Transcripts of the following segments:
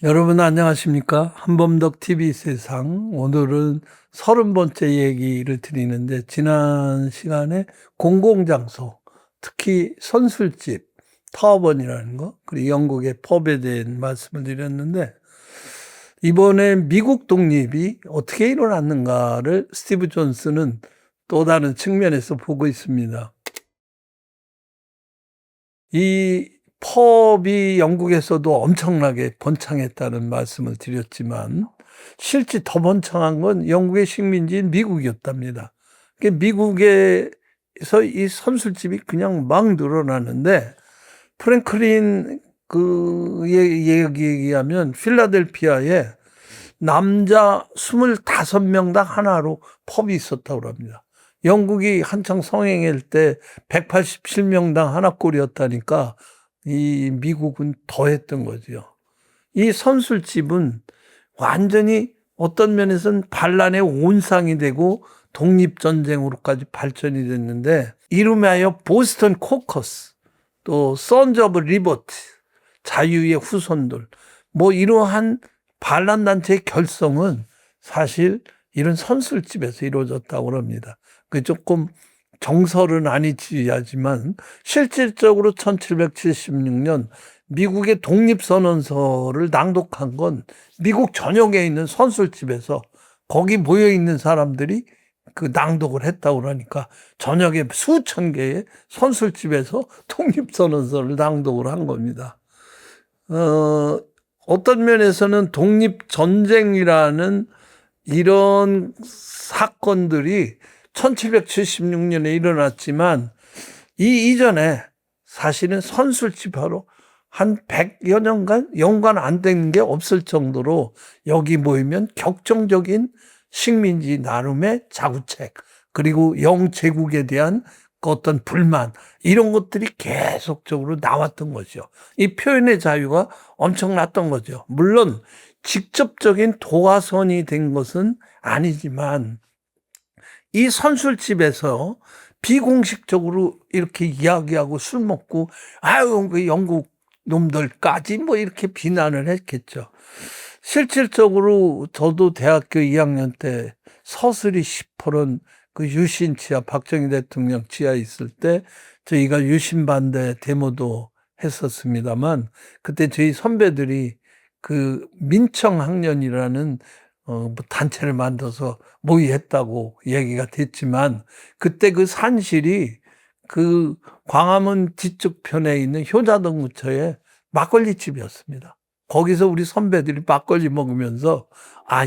여러분 안녕하십니까? 한범덕 TV 세상. 오늘은 30번째 얘기를 드리는데, 지난 시간에 공공장소, 특히 선술집, 타워번이라는 거, 그리고 영국의 펍에 대한 말씀을 드렸는데, 이번에 미국 독립이 어떻게 일어났는가를 스티브 존스는 또 다른 측면에서 보고 있습니다. 이 펍이 영국에서도 엄청나게 번창했다는 말씀을 드렸지만, 실제 더 번창한 건 영국의 식민지인 미국이었답니다. 미국에서 이 선술집이 그냥 막 늘어나는데, 프랭클린 얘기에 의하면 필라델피아에 남자 25명당 하나로 펍이 있었다고 합니다. 영국이 한창 성행할 때 187명당 하나꼴이었다니까 이 미국은 더 했던 거죠. 이 선술집은 완전히 어떤 면에서는 반란의 온상이 되고 독립전쟁으로까지 발전이 됐는데, 이름하여 보스턴 코커스, 또 선즈 오브 리버티, 자유의 후손들, 뭐 이러한 반란단체의 결성은 사실 이런 선술집에서 이루어졌다고 합니다. 그 조금 정설은 아니지만 실질적으로 1776년 미국의 독립선언서를 낭독한 건 미국 전역에 있는 선술집에서, 거기 모여 있는 사람들이 그 낭독을 했다고 그러니까 전역에 수천 개의 선술집에서 독립선언서를 낭독을 한 겁니다. 어떤 면에서는 독립전쟁이라는 이런 사건들이 1776년에 일어났지만, 이 이전에 사실은 선술집하고 한 100여 년간 연관 안 된 게 없을 정도로 여기 모이면 격정적인 식민지 나름의 자구책, 그리고 영제국에 대한 어떤 불만, 이런 것들이 계속적으로 나왔던 거죠. 이 표현의 자유가 엄청났던 거죠. 물론 직접적인 도화선이 된 것은 아니지만, 이 선술집에서 비공식적으로 이렇게 이야기하고 술 먹고, 아유, 그 영국 놈들까지 뭐 이렇게 비난을 했겠죠. 실질적으로 저도 대학교 2학년 때 서슬이 시퍼런 그 유신 치하, 박정희 대통령 치하에 있을 때 저희가 유신 반대 데모도 했었습니다만, 그때 저희 선배들이 그 민청학년이라는 뭐 단체를 만들어서 모의했다고 얘기가 됐지만, 그때 그 산실이 그 광화문 뒤쪽 편에 있는 효자동구처에 막걸리집이었습니다. 거기서 우리 선배들이 막걸리 먹으면서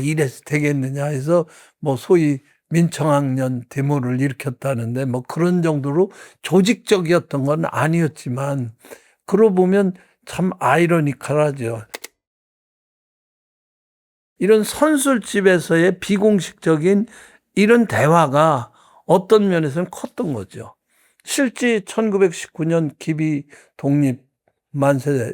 이래서 되겠느냐 해서 뭐 소위 민청학년 데모를 일으켰다는데, 뭐 그런 정도로 조직적이었던 건 아니었지만, 그러고 보면 참 아이러니컬하죠. 이런 선술집에서의 비공식적인 이런 대화가 어떤 면에서는 컸던 거죠. 실제 1919년 기비 독립 만세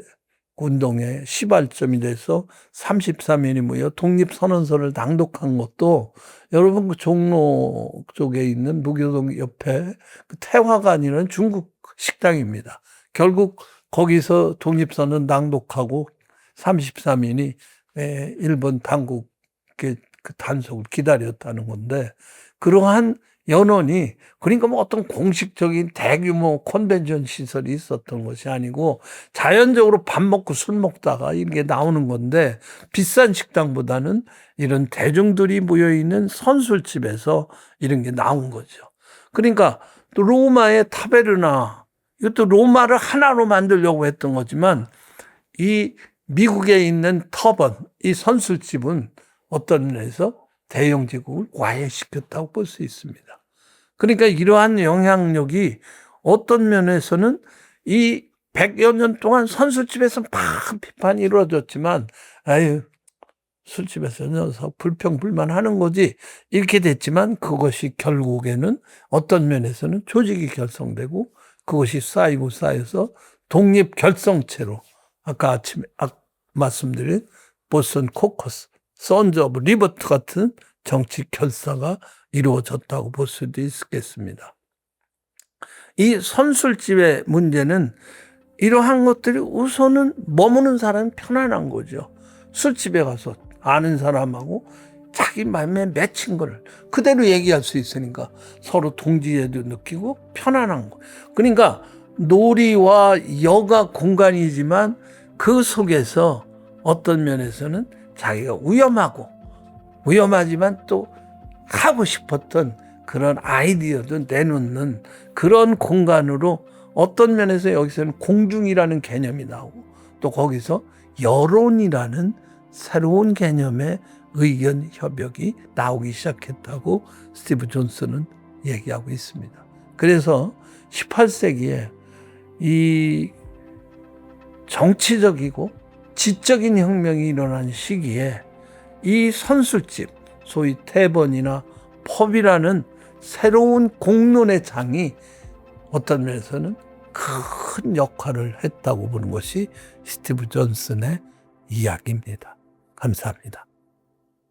운동의 시발점이 돼서 33인이 모여 독립선언서를 낭독한 것도, 여러분 그 종로 쪽에 있는 무교동 옆에 그 태화관이라는 중국 식당입니다. 결국 거기서 독립선언 낭독하고 33인이 일본 당국의 그 단속을 기다렸다는 건데, 그러한 연원이, 그러니까 뭐 어떤 공식적인 대규모 컨벤션 시설이 있었던 것이 아니고 자연적으로 밥 먹고 술 먹다가 이게 나오는 건데, 비싼 식당보다는 이런 대중들이 모여있는 선술집에서 이런 게 나온 거죠. 그러니까 또 로마의 타베르나, 이것도 로마를 하나로 만들려고 했던 거지만, 이 미국에 있는 터번, 이 선술집은 어떤 면에서 대영제국을 와해시켰다고 볼 수 있습니다. 그러니까 이러한 영향력이 어떤 면에서는 이 100여 년 동안 선술집에서 막 비판이 이루어졌지만, 아유, 술집에서 녀석 불평불만하는 거지, 이렇게 됐지만, 그것이 결국에는 어떤 면에서는 조직이 결성되고 그것이 쌓이고 쌓여서 독립결성체로, 아까 아침에 말씀드린 보스턴 코커스, 선즈 오브 리버트 같은 정치 결사가 이루어졌다고 볼 수도 있겠습니다. 이 선술집의 문제는 이러한 것들이 우선은 머무는 사람이 편안한 거죠. 술집에 가서 아는 사람하고 자기 마음에 맺힌 걸 그대로 얘기할 수 있으니까 서로 동지애도 느끼고 편안한 거. 그러니까 놀이와 여가 공간이지만 그 속에서 어떤 면에서는 자기가 위험하지만 또 하고 싶었던 그런 아이디어도 내놓는 그런 공간으로 어떤 면에서 여기서는 공중이라는 개념이 나오고 또 거기서 여론이라는 새로운 개념의 의견 협약이 나오기 시작했다고 스티브 존슨은 얘기하고 있습니다. 그래서 18세기에 이 정치적이고 지적인 혁명이 일어난 시기에 이 선술집, 소위 태번이나 펍이라는 새로운 공론의 장이 어떤 면에서는 큰 역할을 했다고 보는 것이 스티브 존슨의 이야기입니다. 감사합니다.